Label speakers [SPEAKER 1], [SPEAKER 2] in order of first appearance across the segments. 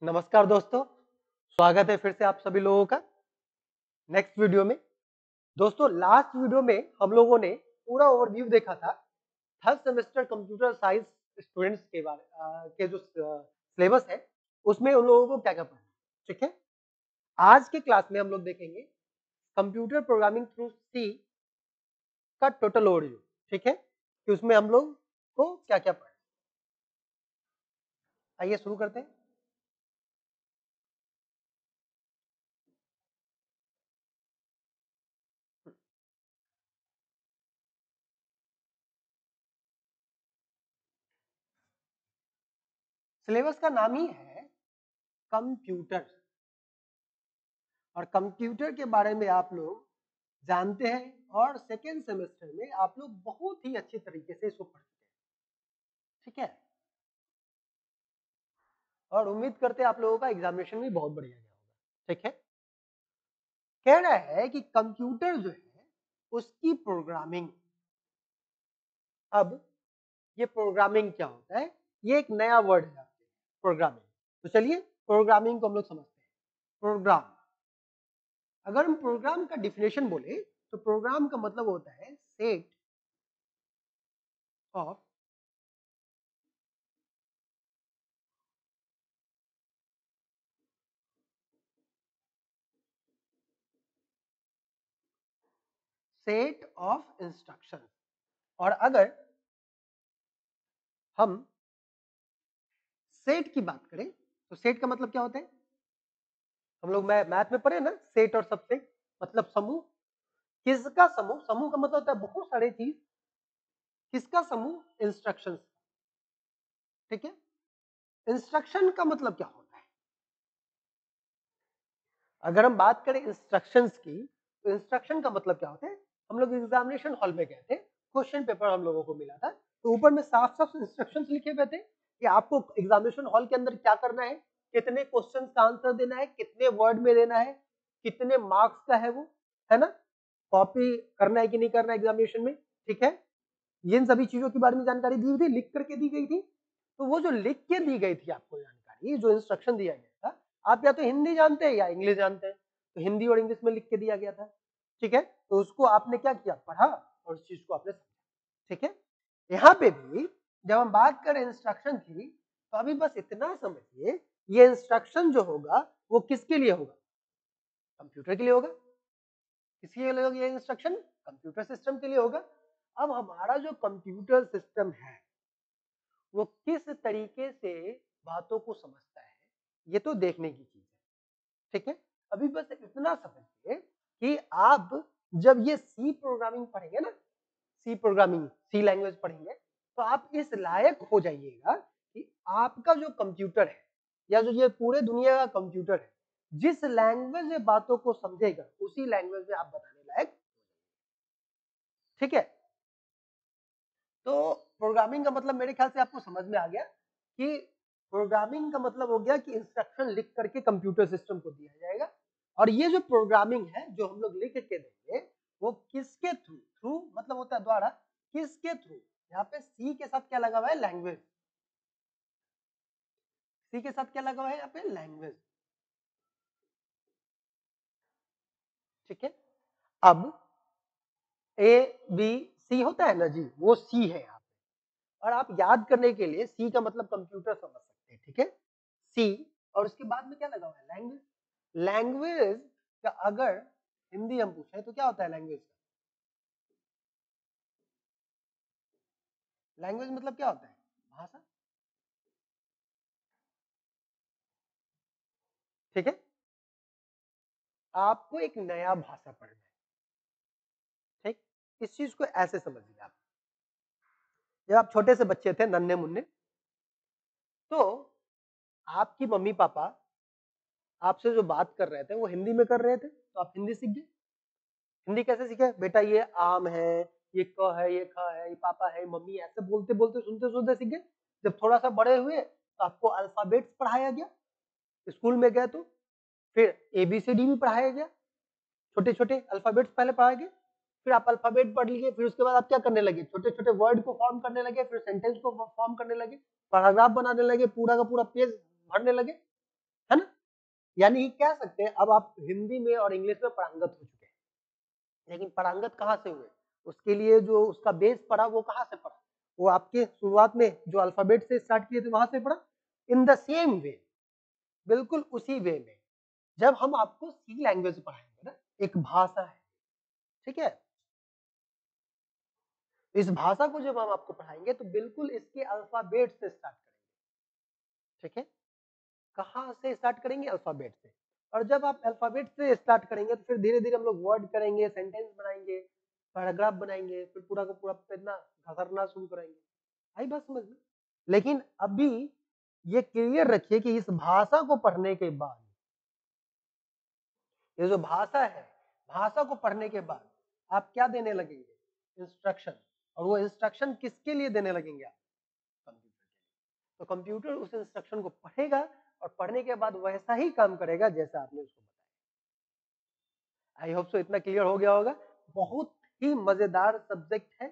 [SPEAKER 1] नमस्कार दोस्तों, स्वागत है फिर से आप सभी लोगों का नेक्स्ट वीडियो में। दोस्तों लास्ट वीडियो में हम लोगों ने पूरा ओवरव्यू देखा था third semester computer science students के बारे के जो सिलेबस है उसमें उन लोगों को क्या क्या पढ़ना है। ठीक है, आज के क्लास में हम लोग देखेंगे कंप्यूटर प्रोग्रामिंग थ्रू सी का टोटल ओवरव्यू। ठीक है, कि उसमें हम लोग को क्या क्या पढ़ना है। आइए शुरू करते हैं। सिलेबस का नाम ही है कंप्यूटर, और कंप्यूटर के बारे में आप लोग जानते हैं और सेकेंड सेमेस्टर में आप लोग बहुत ही अच्छे तरीके से इसको पढ़ते हैं। ठीक है, और उम्मीद करते हैं आप लोगों का एग्जामिनेशन भी बहुत बढ़िया गया होगा। ठीक है, कह रहा है कि कंप्यूटर जो है उसकी प्रोग्रामिंग। अब ये प्रोग्रामिंग क्या होता है, ये एक नया वर्ड है प्रोग्रामिंग। तो चलिए प्रोग्रामिंग को हम लोग समझते हैं। प्रोग्राम, अगर हम प्रोग्राम का डिफिनेशन बोले तो प्रोग्राम का मतलब होता है set of set of instruction. और अगर हम सेट की बात करें तो सेट का मतलब क्या होता है, हम लोग मैथ में पढ़े ना, सेट और सबसेट मतलब समूह। किसका समूह, समूह का मतलब होता है बहुत सारे चीज। किसका समूह, इंस्ट्रक्शंस। ठीक है, इंस्ट्रक्शन का मतलब क्या होता है, अगर हम बात करें इंस्ट्रक्शंस की तो इंस्ट्रक्शन का मतलब क्या होता है। हम लोग एग्जामिनेशन हॉल में गए थे, क्वेश्चन पेपर हम लोगों को मिला था, तो ऊपर में साफ साफ इंस्ट्रक्शंस लिखे हुए थे कि आपको एग्जामिनेशन हॉल के अंदर क्या करना है, कितने क्वेश्चन का आंसर देना है, कितने वर्ड में देना है, कितने मार्क्स का है वो, है ना, कॉपी करना है कि नहीं करना है एग्जामिनेशन में। ठीक है, इन सभी चीजों के बारे में जानकारी दी हुई थी, लिख करके दी गई थी। तो वो जो लिख के दी गई थी आपको जानकारी, जो इंस्ट्रक्शन दिया गया था, आप या तो हिंदी जानते हैं या इंग्लिश जानते हैं, तो हिंदी और इंग्लिश में लिख के दिया गया था। ठीक है, तो उसको आपने क्या किया, पढ़ा और उस चीज को आपने समझा। ठीक है, यहाँ पे भी जब हम बात करें इंस्ट्रक्शन की तो अभी बस इतना समझिए, ये इंस्ट्रक्शन जो होगा वो किसके लिए होगा, कंप्यूटर के लिए होगा। किसके लिए होगा ये इंस्ट्रक्शन, कंप्यूटर सिस्टम के लिए होगा। अब हमारा जो कंप्यूटर सिस्टम है वो किस तरीके से बातों को समझता है, ये तो देखने की चीज है। ठीक है, अभी बस इतना समझिए कि आप जब ये सी प्रोग्रामिंग पढ़ेंगे ना, सी प्रोग्रामिंग, सी लैंग्वेज पढ़ेंगे, तो आप इस लायक हो जाइएगा कि आपका जो कंप्यूटर है या जो ये पूरे दुनिया का कंप्यूटर है, जिस लैंग्वेज में बातों को समझेगा उसी लैंग्वेज में आप बताने लायक। ठीक है, तो प्रोग्रामिंग का मतलब मेरे ख्याल से आपको समझ में आ गया कि प्रोग्रामिंग का मतलब हो गया कि इंस्ट्रक्शन लिख करके कंप्यूटर सिस्टम को दिया जाएगा। और ये जो प्रोग्रामिंग है जो हम लोग लिख के देंगे वो किसके थ्रू, थ्रू मतलब होता है द्वारा, किसके थ्रू, यहाँ पे सी के साथ क्या लगा हुआ है, लैंग्वेज। सी के साथ क्या लगा हुआ है यहाँ पे, लैंग्वेज। ठीक है, अब ए बी सी होता है ना जी, वो सी है यहाँ पे। और आप याद करने के लिए सी का मतलब कंप्यूटर समझ सकते हैं। ठीक है, सी, और उसके बाद में क्या लगा हुआ है, लैंग्वेज। लैंग्वेज का अगर हिंदी हम पूछे तो क्या होता है लैंग्वेज का, लैंग्वेज मतलब क्या होता है, भाषा। ठीक है, आपको एक नया भाषा पढ़ना है। ठीक, इस चीज को ऐसे समझिए आप, जब आप छोटे से बच्चे थे नन्हे मुन्ने, तो आपकी मम्मी पापा आपसे जो बात कर रहे थे वो हिंदी में कर रहे थे, तो आप हिंदी सीख गए। हिंदी कैसे सीखे, बेटा ये आम है, ये क है, ये ख है, ये पापा है, मम्मी, ऐसे बोलते बोलते सुनते सुनते सीख गए। जब थोड़ा सा बड़े हुए तो आपको अल्फाबेट्स पढ़ाया गया, स्कूल में गए तो फिर एबीसीडी भी पढ़ाया गया, छोटे छोटे अल्फाबेट्स पहले पढ़ाए गए, फिर आप अल्फाबेट पढ़ लिए, फिर उसके बाद आप क्या करने लगे, छोटे छोटे वर्ड को फॉर्म करने लगे, फिर सेंटेंस को फॉर्म करने लगे, पैराग्राफ बनाने लगे, पूरा का पूरा पेज भरने लगे। है ना। यानी कि कह सकते हैं अब आप हिंदी में और इंग्लिश में पारंगत हो चुके हैं, लेकिन पारंगत कहाँ से हुए, उसके लिए जो उसका बेस पड़ा वो कहाँ से पड़ा, वो आपके शुरुआत में जो अल्फाबेट से स्टार्ट किए थे वहां से पड़ा। इन द सेम वे, बिल्कुल उसी वे में जब हम आपको सी लैंग्वेज पढ़ाएंगे ना, एक भाषा है, ठीक है, इस भाषा को जब हम आपको पढ़ाएंगे तो बिल्कुल इसके अल्फाबेट से स्टार्ट करेंगे, ठीक है। कहाँ से स्टार्ट करेंगे, अल्फाबेट से। और जब आप अल्फाबेट से स्टार्ट करेंगे तो फिर धीरे धीरे हम लोग वर्ड करेंगे, सेंटेंस बनाएंगे, पैराग्राफ बनाएंगे, फिर पूरा का पूरा पेजना घसरना शुरू करेंगे। आई बात समझ में। लेकिन अभी ये क्लियर रखिए कि इस भाषा को पढ़ने के बाद, ये जो भाषा है, भाषा को पढ़ने के बाद आप क्या देने लगेंगे, इंस्ट्रक्शन। और वो इंस्ट्रक्शन किसके लिए देने लगेंगे आप, कंप्यूटर के लिए। तो कंप्यूटर उस इंस्ट्रक्शन को पढ़ेगा और पढ़ने के बाद वैसा ही काम करेगा जैसा आपने उसको बताया। आई होप सो इतना क्लियर हो गया होगा। बहुत ही मजेदार सब्जेक्ट है,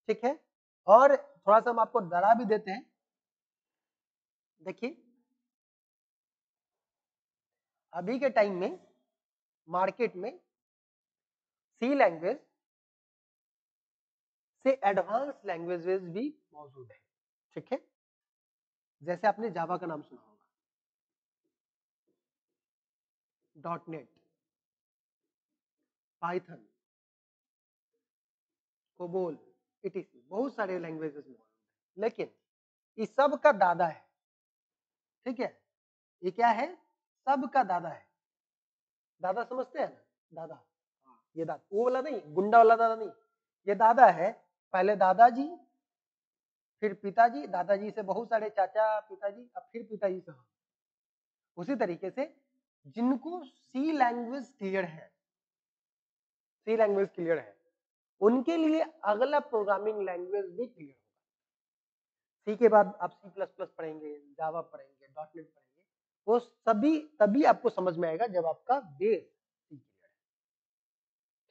[SPEAKER 1] ठीक है। और थोड़ा सा हम आपको डरा भी देते हैं। देखिए अभी के टाइम में मार्केट में सी लैंग्वेज से एडवांस लैंग्वेजेस भी मौजूद है, ठीक है। जैसे आपने जावा का नाम सुना होगा, .NET, पाइथन, कोबोल, इटीसी, बहुत सारे लैंग्वेजेस मौजूद है। लेकिन इस सब का दादा है, ठीक है। ये क्या है, सब का दादा है। दादा समझते हैं ना, दादा, ये दादा वो वाला नहीं, गुंडा वाला दादा नहीं, ये दादा है। पहले दादाजी, फिर पिताजी, दादाजी से बहुत सारे चाचा, पिताजी, अब फिर पिताजी से हम। उसी तरीके से जिनको सी लैंग्वेज क्लियर है, सी लैंग्वेज क्लियर है, उनके लिए अगला प्रोग्रामिंग लैंग्वेज भी क्लियर होगा। सी के बाद आप C++ पढ़ेंगे, जावा पढ़ेंगे, .NET पढ़ेंगे, वो सभी तभी आपको समझ में आएगा जब आपका बेस सी क्लियर है,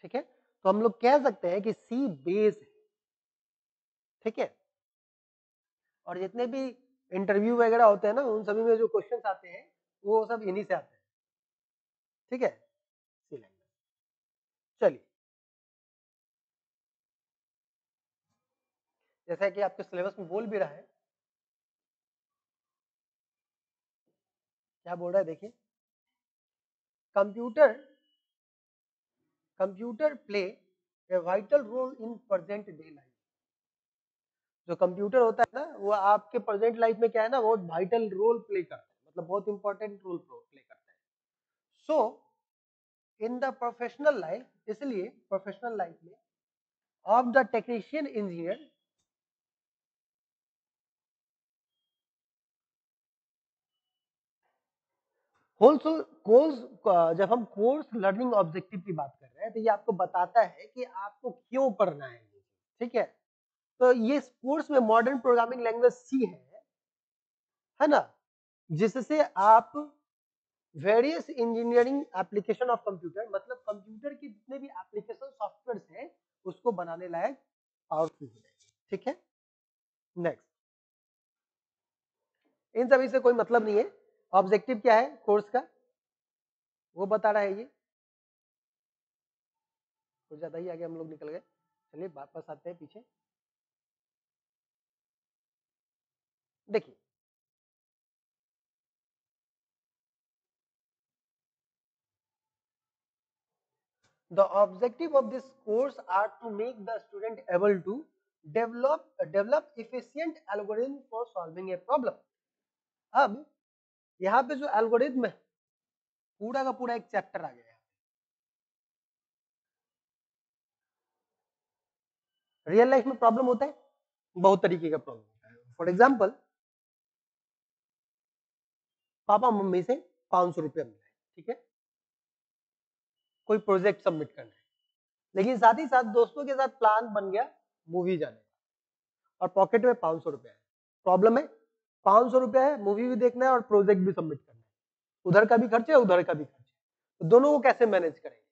[SPEAKER 1] ठीक है। तो हम लोग कह सकते हैं कि सी बेस है, ठीक है। और जितने भी इंटरव्यू वगैरह होते हैं ना, उन सभी में जो क्वेश्चंस आते हैं वो सब इन्हीं से आते हैं, ठीक है, सी लैंग्वेज। चलिए, जैसा कि आपके सिलेबस में बोल भी रहा है, क्या बोल रहा है देखिए, computer computer play a vital role in present day life. जो कंप्यूटर होता है ना, वो आपके प्रेजेंट लाइफ में क्या है ना, बहुत वाइटल रोल प्ले करता है, मतलब बहुत इंपॉर्टेंट रोल प्ले करता है। So in the professional life, इसलिए प्रोफेशनल लाइफ में ऑफ द टेक्नीशियन इंजीनियर, होल्सो कोर्स, जब हम कोर्स लर्निंग ऑब्जेक्टिव की बात कर रहे हैं तो ये आपको बताता है कि आपको क्यों पढ़ना है, ठीक है। तो ये कोर्स में मॉडर्न प्रोग्रामिंग लैंग्वेज सी है ना, जिससे आप various engineering application of computer, मतलब कंप्यूटर के जितने भी एप्लीकेशन सॉफ्टवेयर हैं उसको बनाने लायक पावरफुल है, ठीक है। नेक्स्ट, इन सभी से कोई मतलब नहीं है, ऑब्जेक्टिव क्या है कोर्स का वो बता रहा है ये। कुछ ज्यादा ही आगे हम लोग निकल गए, चलिए वापस आते हैं पीछे। देखिए the objective of this course are to make the student able to develop efficient algorithm for solving a problem। अब यहाँ पे जो एल्गोरिथम है पूरा का पूरा एक चैप्टर आ गया है। रियल लाइफ में प्रॉब्लम होता है, बहुत तरीके का प्रॉब्लम होता है। फॉर एग्जाम्पल, पापा मम्मी से 500 रुपया मिला है, ठीक है, कोई प्रोजेक्ट सबमिट करना है, लेकिन साथ ही साथ दोस्तों के साथ प्लान बन गया मूवी जाने का, और पॉकेट में 500 रुपया है। प्रॉब्लम है, 500 रुपया है, मूवी भी देखना है और प्रोजेक्ट भी सबमिट करना है, उधर का भी खर्च है उधर का भी खर्च है, तो दोनों को कैसे मैनेज करेंगे।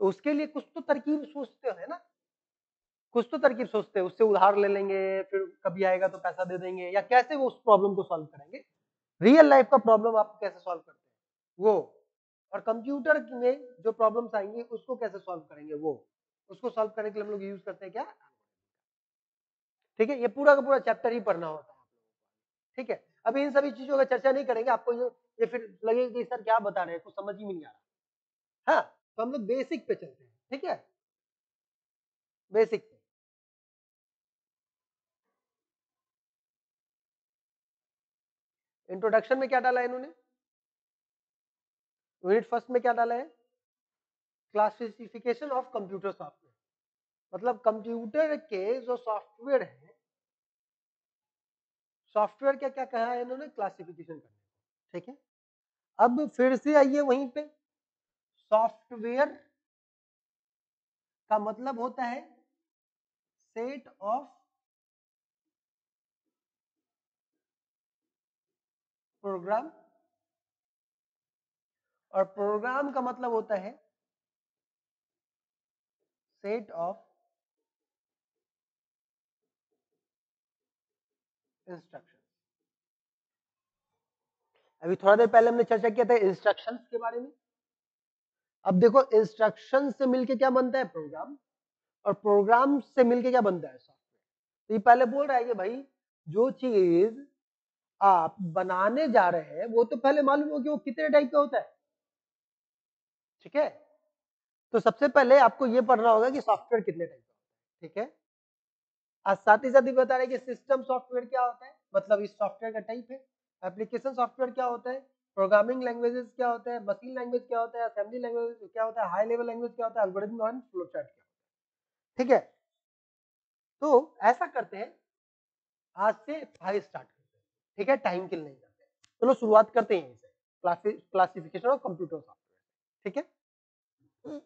[SPEAKER 1] तो उसके लिए कुछ तो तरकीब सोचते हैं ना, कुछ तो तरकीब सोचते हैं, उससे उधार ले लेंगे, फिर कभी आएगा तो पैसा दे देंगे, या कैसे वो उस प्रॉब्लम को सॉल्व करेंगे। रियल लाइफ का प्रॉब्लम आप कैसे सॉल्व करते हैं वो, और कंप्यूटर में जो प्रॉब्लम्स आएंगी उसको कैसे सॉल्व करेंगे वो, उसको सॉल्व करने के लिए हम लोग यूज करते हैं क्या, ठीक है। ये पूरा का पूरा चैप्टर ही पढ़ना होता है, ठीक है। अभी इन सभी चीजों का चर्चा नहीं करेंगे, आपको ये फिर लगेगा कि सर क्या बता रहे हैं, कुछ समझ ही में नहीं आ रहा। हाँ, तो हम लोग बेसिक पे चलते हैं, ठीक है, बेसिक पे। इंट्रोडक्शन में क्या डाला है इन्होंने, यूनिट फर्स्ट में क्या डाला है, क्लासिफिकेशन ऑफ कंप्यूटर सॉफ्टवेयर, मतलब कंप्यूटर के जो सॉफ्टवेयर है, सॉफ्टवेयर क्या क्या कहा है इन्होंने, क्लासिफिकेशन करने, ठीक है। अब फिर से आइए वहीं पे, सॉफ्टवेयर का मतलब होता है सेट ऑफ प्रोग्राम, और प्रोग्राम का मतलब होता है सेट ऑफ इंस्ट्रक्शन। अभी थोड़ा देर पहले हमने चर्चा किया था इंस्ट्रक्शंस के बारे में। अब देखो इंस्ट्रक्शन से मिलके क्या बनता है, प्रोग्राम, और प्रोग्राम से मिलके क्या बनता है, सॉफ्टवेयर। तो ये पहले बोल रहा है कि भाई जो चीज आप बनाने जा रहे हैं वो तो पहले मालूम हो कि वो कितने टाइप का होता है, ठीक है। तो सबसे पहले आपको ये पढ़ना होगा कि सॉफ्टवेयर कितने टाइप का होता है, ठीक है। आज साथ ही साथ ये बता रहे हैं कि सिस्टम सॉफ्टवेयर क्या होता है, मतलब इस सॉफ्टवेयर का टाइप है। एप्लीकेशन सॉफ्टवेयर क्या होता है, प्रोग्रामिंग लैंग्वेजेस क्या होता है, मशीन लैंग्वेज क्या होता है, असेंबली लैंग्वेज क्या होता है, हाई लेवल लैंग्वेज क्या होता है, एल्गोरिथम और फ्लो चार्ट क्या होता है, ठीक है। तो ऐसा करते हैं, आज से भाई स्टार्ट करते हैं, ठीक है, टाइम किल नहीं करते। चलो शुरुआत करते हैं यहीं से, क्लासिफिकेशन ऑफ कंप्यूटर सॉफ्टवेयर, ठीक है। हम्म,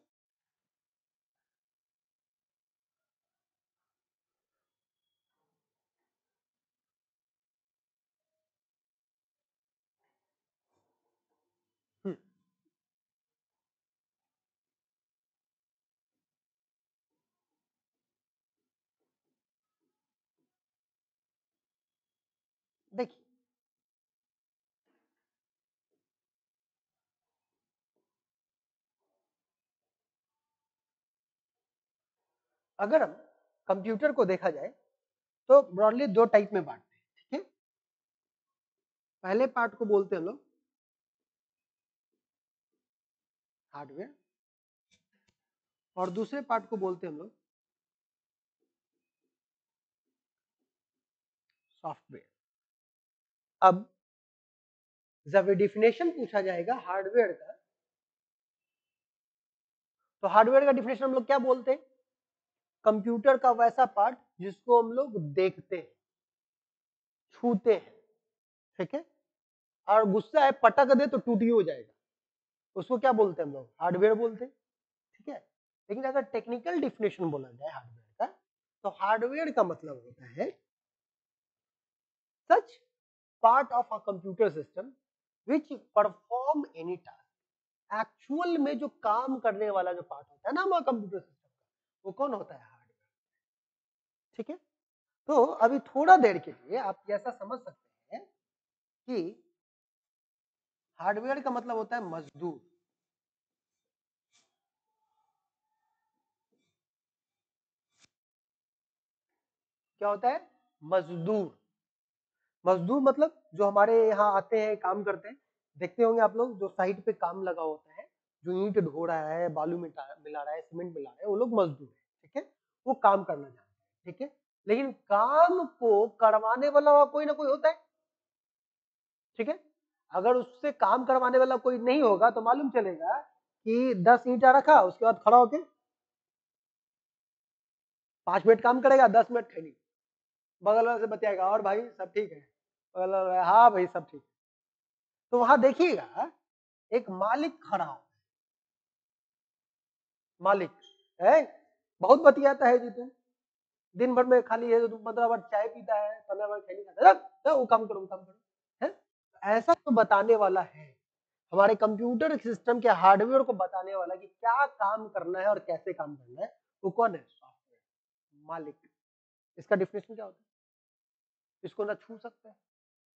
[SPEAKER 1] देखिए अगर हम कंप्यूटर को देखा जाए तो ब्रॉडली दो टाइप में बांटते हैं, ठीक है। पहले पार्ट को बोलते हैं हम लोग हार्डवेयर, और दूसरे पार्ट को बोलते हैं हम लोग सॉफ्टवेयर। अब जब डिफिनेशन पूछा जाएगा हार्डवेयर का, तो हार्डवेयर का डिफिनेशन हम लोग क्या बोलते हैं, कंप्यूटर का वैसा पार्ट जिसको हम लोग देखते हैं, छूते हैं, ठीक है। और गुस्सा है पटक दे तो टूटी हो जाएगा, उसको क्या बोलते हैं हम लोग, हार्डवेयर बोलते हैं, ठीक है। लेकिन अगर टेक्निकल डिफिनेशन बोला जाए हार्डवेयर का, तो हार्डवेयर का मतलब होता है such part of a computer system which perform any task. Actual में जो काम करने वाला जो पार्ट होता है ना हमारा कंप्यूटर सिस्टम का, वो कौन होता है, हार्डवेयर, ठीक है। तो अभी थोड़ा देर के लिए आप ऐसा समझ सकते हैं कि हार्डवेयर का मतलब होता है मजदूर, क्या होता है, मजदूर। मजदूर मतलब जो हमारे यहाँ आते हैं काम करते हैं, देखते होंगे आप लोग जो साइट पे काम लगा होता है, जो ईंट ढो रहा है, बालू मिला रहा है, सीमेंट मिला रहा है, वो लोग मजदूर है, ठीक है। वो काम करना चाहते हैं, ठीक है। लेकिन काम को करवाने वाला कोई ना कोई होता है, ठीक है। अगर उससे काम करवाने वाला कोई नहीं होगा तो मालूम चलेगा कि 10 ईंटा रखा, उसके बाद खड़ा होके 5 मिनट काम करेगा, 10 मिनट खैनी, बगल वाले से बतियाएगा, और भाई सब ठीक है, बगल वाला, हाँ भाई सब ठीक है। तो वहां देखिएगा एक मालिक खड़ा हो, मालिक है, बहुत बतियाता है जी तुम, दिन भर में खाली है तो तुम 15 बार चाय पीता है, 15 बार खैनी खाता है, वो काम करो, वो काम करो, है। ऐसा तो बताने वाला है, हमारे कंप्यूटर सिस्टम के हार्डवेयर को बताने वाला कि क्या काम करना है और कैसे काम करना है, वो कौन है, सॉफ्टवेयर मालिक। इसका डिफिनेशन क्या होता है, इसको ना छू सकता है,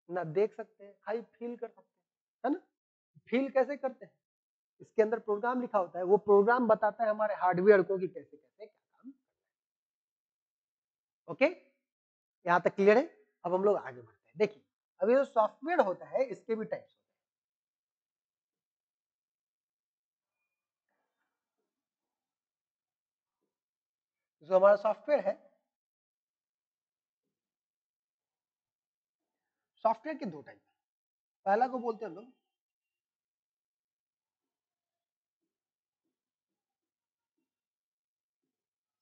[SPEAKER 1] ना देख सकते हैं, खाली फील कर सकते हैं, है ना। फील कैसे करते हैं, इसके अंदर प्रोग्राम लिखा होता है, वो प्रोग्राम बताता है हमारे हार्डवेयर को कि कैसे कैसे क्या काम। ओके, यहाँ तक क्लियर है। अब हम लोग आगे बढ़ते हैं। देखिए, अब ये जो सॉफ्टवेयर होता है इसके भी टाइप्स होते हैं। जो हमारा सॉफ्टवेयर है, सॉफ्टवेयर के दो टाइप है। पहला को बोलते हैं हम लोग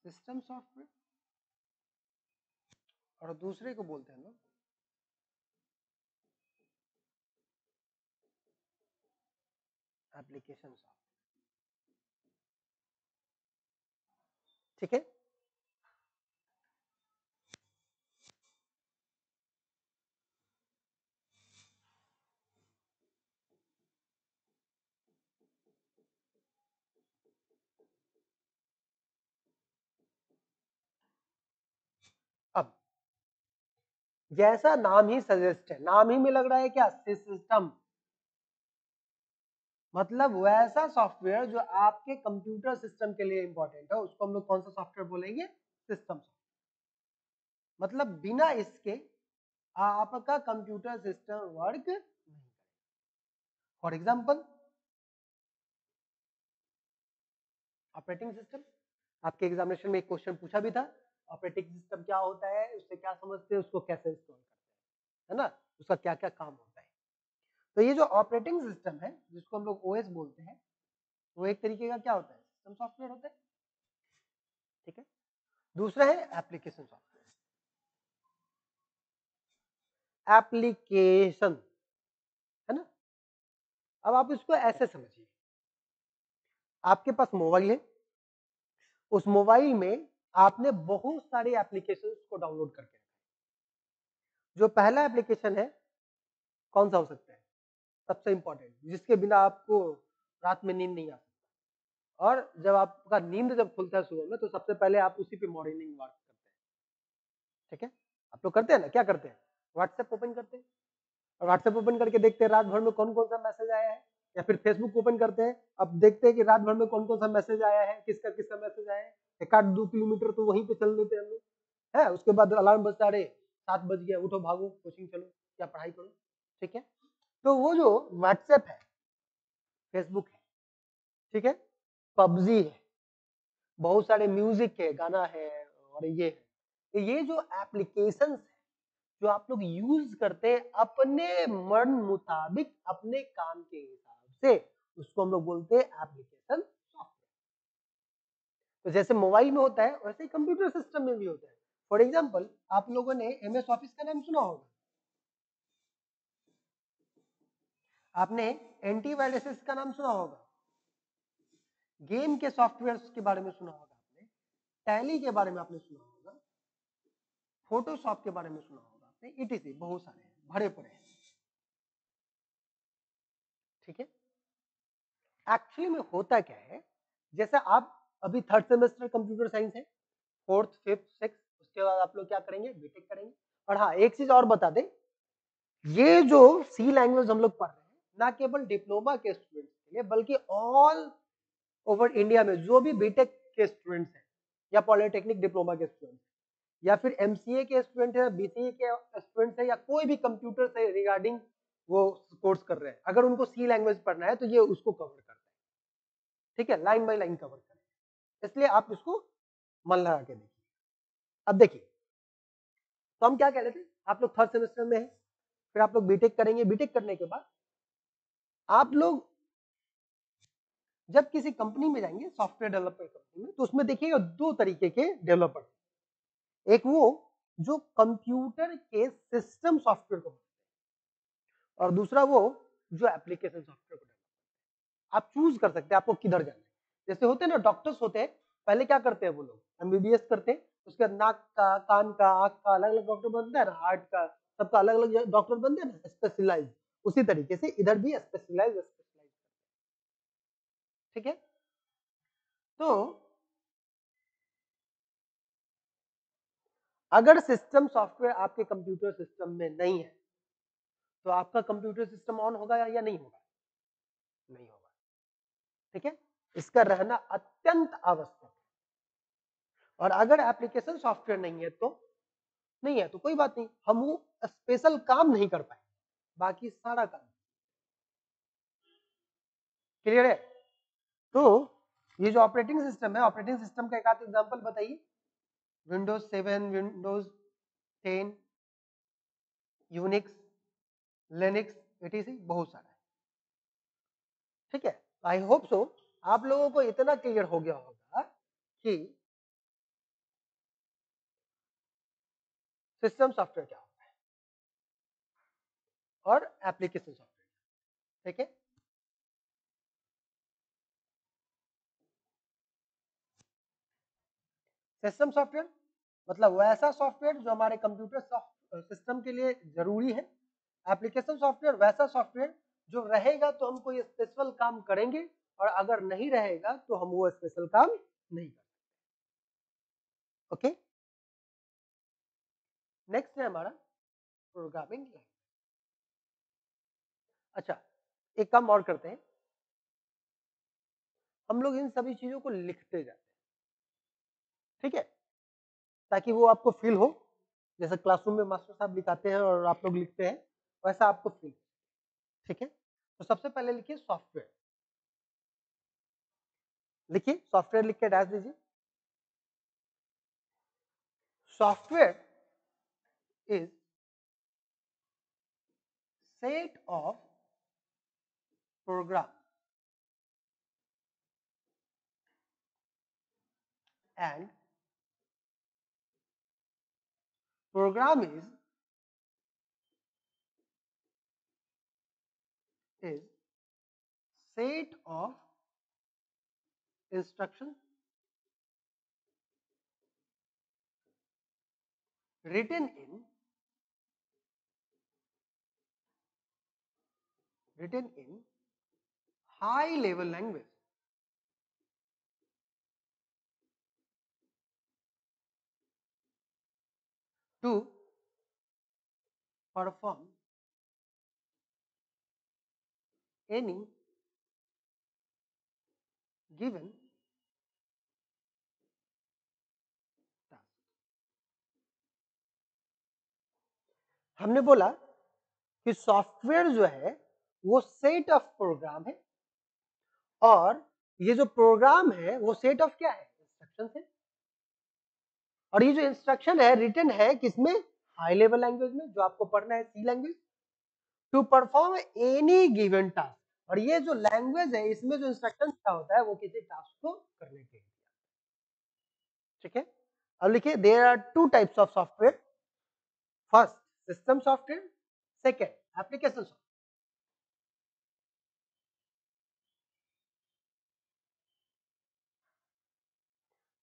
[SPEAKER 1] सिस्टम सॉफ्टवेयर, और दूसरे को बोलते हैं हम लोग एप्लीकेशन सॉफ्टवेयर। ठीक है, अब जैसा नाम ही सजेस्ट है, नाम ही में लग रहा है क्या, सिस्टम, मतलब वैसा सॉफ्टवेयर जो आपके कंप्यूटर सिस्टम के लिए इंपॉर्टेंट है, उसको हम लोग कौन सा सॉफ्टवेयर बोलेंगे, सिस्टम सॉफ्टवेयर। मतलब बिना इसके आपका कंप्यूटर सिस्टम वर्क नहीं करेगा। फॉर एग्जाम्पल ऑपरेटिंग सिस्टम, आपके एग्जामिनेशन में एक क्वेश्चन पूछा भी था, ऑपरेटिंग सिस्टम क्या होता है, उससे क्या समझते हैं, उसको कैसे इंस्टॉल करते हैं, है ना, उसका क्या क्या काम होता है। तो ये जो ऑपरेटिंग सिस्टम है जिसको हम लोग ओएस बोलते हैं, वो एक तरीके का क्या होता है, सिस्टम सॉफ्टवेयर होता है। ठीक है, दूसरा है एप्लीकेशन सॉफ्टवेयर। एप्लीकेशन, है ना। अब आप इसको ऐसे समझिए, आपके पास मोबाइल है, उस मोबाइल में आपने बहुत सारे एप्लीकेशंस को डाउनलोड करके रखा है। जो पहला एप्लीकेशन है कौन सा हो सकता है, सबसे इंपॉर्टेंट, जिसके बिना आपको रात में नींद नहीं आ सकता, और जब आपका नींद जब खुलता है सुबह में तो सबसे पहले आप उसी पे मॉर्निंग वॉक करते हैं। ठीक है, आप लोग करते हैं ना, क्या करते हैं, व्हाट्सएप ओपन करते हैं, और व्हाट्सएप ओपन करके देखते हैं रात भर में कौन कौन सा मैसेज आया है, या फिर फेसबुक ओपन करते हैं, अब देखते हैं कि रात भर में कौन कौन सा मैसेज आया है, किसका किसका मैसेज आया है, 1-2 किलोमीटर तो वहीं पे चल देते हैं हम लोग, है। उसके बाद अलार्म बजता, अरे 7 बज गया, उठो भागो कोचिंग चलो या पढ़ाई करो। ठीक है, तो वो जो व्हाट्सएप है, फेसबुक है, ठीक है, पबजी है, बहुत सारे म्यूजिक है, गाना है, और ये है, तो ये जो एप्लीकेशंस है जो आप लोग यूज करते हैं अपने मन मुताबिक अपने काम के हिसाब से, उसको हम लोग बोलते हैं एप्लीकेशन सॉफ्टवेयर। तो जैसे मोबाइल में होता है वैसे ही कंप्यूटर सिस्टम में भी होता है। फॉर एग्जाम्पल, आप लोगों ने एमएस ऑफिस का नाम सुना होगा, आपने एंटीवायरस का नाम सुना होगा, गेम के सॉफ्टवेयर के बारे में सुना होगा आपने, टैली के बारे में आपने सुना होगा, फोटोशॉप के बारे में सुना होगा आपने, इटीसी बहुत सारे हैं, भरे पड़े हैं। ठीक है, एक्चुअली में होता क्या है, जैसे आप अभी थर्ड सेमेस्टर कंप्यूटर साइंस है, फोर्थ फिफ्थ सिक्स, उसके बाद आप लोग क्या करेंगे, बीटेक करेंगे। और हाँ, एक चीज और बता दें, ये जो सी लैंग्वेज हम लोग पढ़ रहे हैं ना केवल डिप्लोमा के स्टूडेंट्स के लिए, बल्कि ऑल ओवर इंडिया में जो भी बीटेक के स्टूडेंट्स हैं, या पॉलिटेक्निक डिप्लोमा के स्टूडेंट्स, या फिर एमसीए के स्टूडेंट है, बीसीए के स्टूडेंट्स है, या कोई भी कंप्यूटर से रिगार्डिंग वो कोर्स कर रहे हैं, अगर उनको सी लैंग्वेज पढ़ना है तो ये उसको कवर करता है। ठीक है, लाइन बाय लाइन कवर करें, इसलिए आप इसको मन लगा के देखिए। अब देखिए, तो हम क्या कह रहे थे, आप लोग थर्ड सेमेस्टर में है, फिर आप लोग बीटेक करेंगे, बीटेक करने के बाद आप लोग जब किसी कंपनी में जाएंगे, सॉफ्टवेयर डेवलपर कंपनी में, तो उसमें देखिएगा दो तरीके के डेवलपर, एक वो जो कंप्यूटर के सिस्टम सॉफ्टवेयर को, और दूसरा वो जो एप्लीकेशन सॉफ्टवेयर को डेवलप। आप चूज कर सकते हैं आपको किधर जाना है। जैसे होते हैं ना डॉक्टर्स होते हैं, पहले क्या करते हैं वो लोग, एमबीबीएस करते हैं, उसके बाद नाक का, कान का, आंख का अलग अलग डॉक्टर बनता है ना, हार्ट का, सबका अलग अलग डॉक्टर बनते हैं ना, स्पेशलाइज। उसी तरीके से इधर भी स्पेशलाइज। ठीक है, तो अगर सिस्टम सॉफ्टवेयर आपके कंप्यूटर सिस्टम में नहीं है, तो आपका कंप्यूटर सिस्टम ऑन होगा या नहीं होगा? नहीं होगा। ठीक है, इसका रहना अत्यंत आवश्यक है। और अगर एप्लीकेशन सॉफ्टवेयर नहीं है तो कोई बात नहीं, हम वो स्पेशल काम नहीं कर पाएंगे, बाकी सारा काम क्लियर है। तो ये जो ऑपरेटिंग सिस्टम है, ऑपरेटिंग सिस्टम का एक आध एग्जांपल बताइए। Windows 7, Windows 10, Unix, Linux, etc, बहुत सारा है। ठीक है, आई होप सो आप लोगों को इतना क्लियर हो गया होगा कि सिस्टम सॉफ्टवेयर क्या होता है और एप्लीकेशन सॉफ्टवेयर। ठीक है, सिस्टम सॉफ्टवेयर मतलब वैसा सॉफ्टवेयर जो हमारे कंप्यूटर सिस्टम के लिए जरूरी है। एप्लीकेशन सॉफ्टवेयर वैसा सॉफ्टवेयर जो रहेगा तो हम कोई स्पेशल काम करेंगे, और अगर नहीं रहेगा तो हम वो स्पेशल काम नहीं करेंगे। ओके, नेक्स्ट है हमारा प्रोग्रामिंग लैंग्वेज। अच्छा, एक काम और करते हैं, हम लोग इन सभी चीजों को लिखते जाते हैं। ठीक है, ताकि वो आपको फील हो, जैसे क्लासरूम में मास्टर साहब लिखाते हैं और आप लोग लिखते हैं, वैसा आपको फील। ठीक है, तो सबसे पहले लिखिए सॉफ्टवेयर। लिखिए सॉफ्टवेयर, लिख के डैश दीजिए। Software is set of program and program is set of instructions written in high level language to perform any given task। हमने बोला कि सॉफ्टवेयर जो है वो सेट ऑफ प्रोग्राम है, और ये जो प्रोग्राम है वो सेट ऑफ क्या है? इंस्ट्रक्शन है। और ये जो इंस्ट्रक्शन है रिटन है किसमें? हाई लेवल लैंग्वेज में, जो आपको पढ़ना है C language, to perform any given task. और ये जो लैंग्वेज है इसमें जो इंस्ट्रक्शन क्या होता है वो किसी टास्क को करने के लिए। ठीक है, अब लिखिए there are two types of software. First system software, second application software.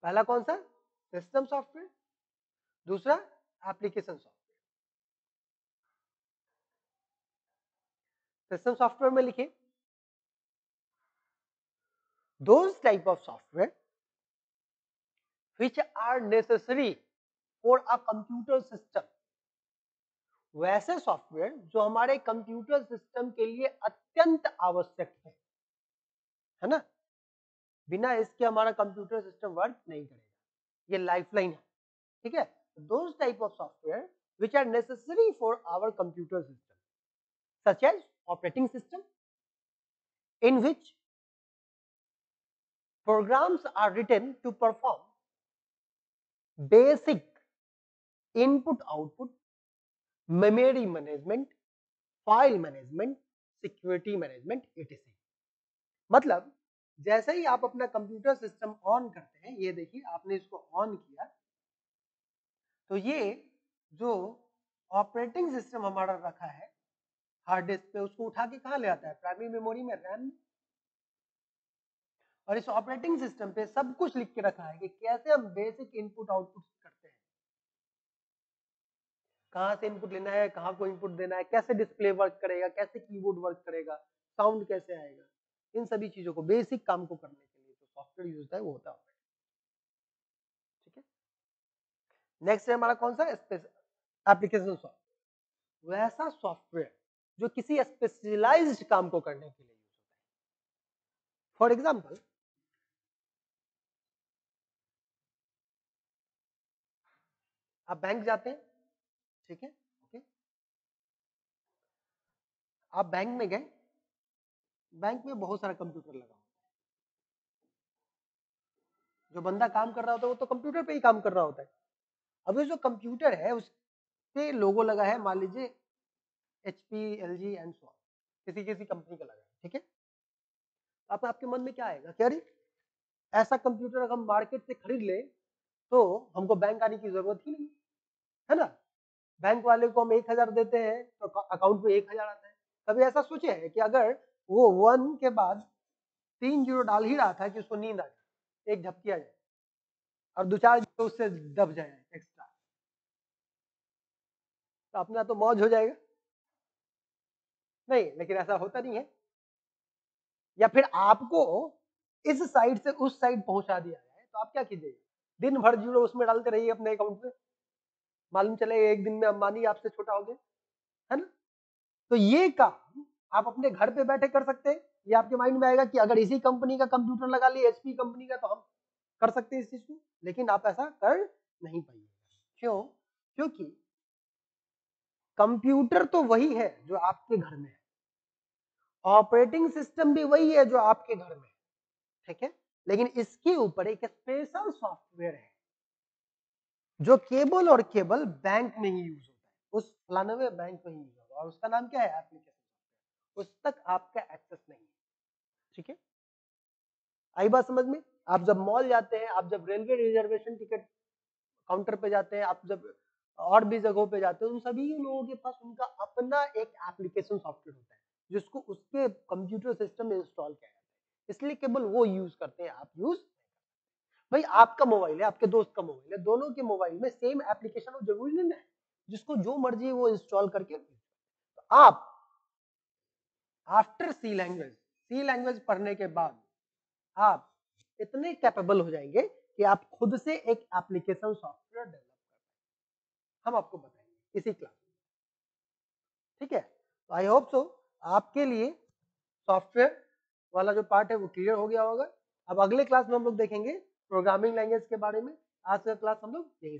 [SPEAKER 1] पहला कौन सा? सिस्टम सॉफ्टवेयर, दूसरा एप्लीकेशन सॉफ्टवेयर। सिस्टम सॉफ्टवेयर में लिखिए those type of software which are necessary for a computer system। वैसे सॉफ्टवेयर जो हमारे कंप्यूटर सिस्टम के लिए अत्यंत आवश्यक है ना, बिना इसके हमारा कंप्यूटर सिस्टम वर्क नहीं करेगा, ये लाइफलाइन है। ठीक है, those type of software which are necessary for our computer system such as operating system in which programs are written to perform basic input output, memory management, file management, security management, etc। मतलब जैसे ही आप अपना computer system on करते हैं, ये देखिए आपने इसको ऑन किया, तो ये जो ऑपरेटिंग सिस्टम हमारा रखा है हार्ड डिस्क पे, उसको उठा के कहाँ ले आता है? प्राइमरी मेमोरी में, रैम में। और इस ऑपरेटिंग सिस्टम पे सब कुछ लिख के रखा है कि कैसे हम बेसिक इनपुट आउटपुट करते हैं, कहाँ से इनपुट लेना है, कहाँ को इनपुट देना है, कैसे डिस्प्ले वर्क करेगा, कैसे कीबोर्ड वर्क करेगा, साउंड कैसे आएगा, इन सभी चीजों को बेसिक काम को करने के लिए जो सॉफ्टवेयर यूज होता है वो होता है। ठीक है, नेक्स्ट है हमारा कौन सा? Application software. वैसा सॉफ्टवेयर जो किसी स्पेशलाइज्ड काम को करने के लिए यूज होता है। फॉर एग्जाम्पल, आप बैंक जाते हैं, ठीक है, ओके, आप बैंक में गए, बैंक में बहुत सारा कंप्यूटर लगा, जो बंदा काम कर रहा होता है वो तो कंप्यूटर पे ही काम कर रहा होता है। अब ये जो कंप्यूटर है उस पे लोगो लगा है, मान लीजिए HP, LG एंड सो, किसी किसी कंपनी का लगा है, ठीक है। अब आपके मन में क्या आएगा कि अरे ऐसा कंप्यूटर अगर हम मार्केट से खरीद ले तो हमको बैंक आने की जरूरत ही नहीं, है ना। बैंक वाले को हम 1000 देते हैं तो अकाउंट में 1000 आता है। कभी ऐसा सोचे है कि अगर वो 1 के बाद 3 जीरो डाल ही रहा था कि उसको नींद आ जाए, एक झपकी आ जाए और 2-4 जीरो उससे दब जाए एक्स्ट्रा, तो अपना तो मौज हो जाएगा। नहीं, लेकिन ऐसा होता नहीं है। या फिर आपको इस साइड से उस साइड पहुंचा दिया जाए तो आप क्या कीजिएगा, दिन भर जीरो उसमें डालते रहिए अपने अकाउंट में, मालूम चले एक दिन में अंबानी आपसे छोटा हो गया, है ना। तो ये काम आप अपने घर पे बैठे कर सकते हैं। ये आपके माइंड में आएगा कि अगर इसी कंपनी का कंप्यूटर लगा लिए, HP कंपनी का, तो हम कर सकते हैं इस चीज को, लेकिन आप ऐसा कर नहीं पाइएगा। क्यों? क्योंकि कंप्यूटर तो वही है जो आपके घर में है, ऑपरेटिंग सिस्टम भी वही है जो आपके घर में है, ठीक है, लेकिन इसके ऊपर एक स्पेशल सॉफ्टवेयर है जो केबल और केबल बैंक में ही यूज होता है, उस फलानवे बैंक में ही यूज होगा, और उसका नाम क्या है, एप्लीकेशन। उस तक आपका एक्सेस नहीं है, ठीक है। आई बात समझ में? आप जब मॉल जाते हैं, आप जब रेलवे रिजर्वेशन टिकट काउंटर पे जाते हैं, आप जब और भी जगहों पे जाते हैं, उन सभी लोगों के पास उनका अपना एक एप्लीकेशन सॉफ्टवेयर होता है जिसको उसके कंप्यूटर सिस्टम में इंस्टॉल किया जाता है, इसलिए केवल वो यूज करते हैं, आप यूज। भाई आपका मोबाइल है, आपके दोस्त का मोबाइल है, दोनों के मोबाइल में सेम एप्लीकेशन हो जरूरी नहीं है, जिसको जो मर्जी वो इंस्टॉल करके। तो आप आफ्टर सी लैंग्वेज पढ़ने के बाद आप इतने कैपेबल हो जाएंगे कि आप खुद से एक एप्लीकेशन सॉफ्टवेयर डेवलप कर पाएंगे। हम आपको बताएंगे इसी क्लास में, ठीक है। तो आई होप सो आपके लिए सॉफ्टवेयर वाला जो पार्ट है वो क्लियर हो गया होगा। अब अगले क्लास में हम लोग देखेंगे प्रोग्रामिंग लैंग्वेज के बारे में। आज का क्लास हम लोग यही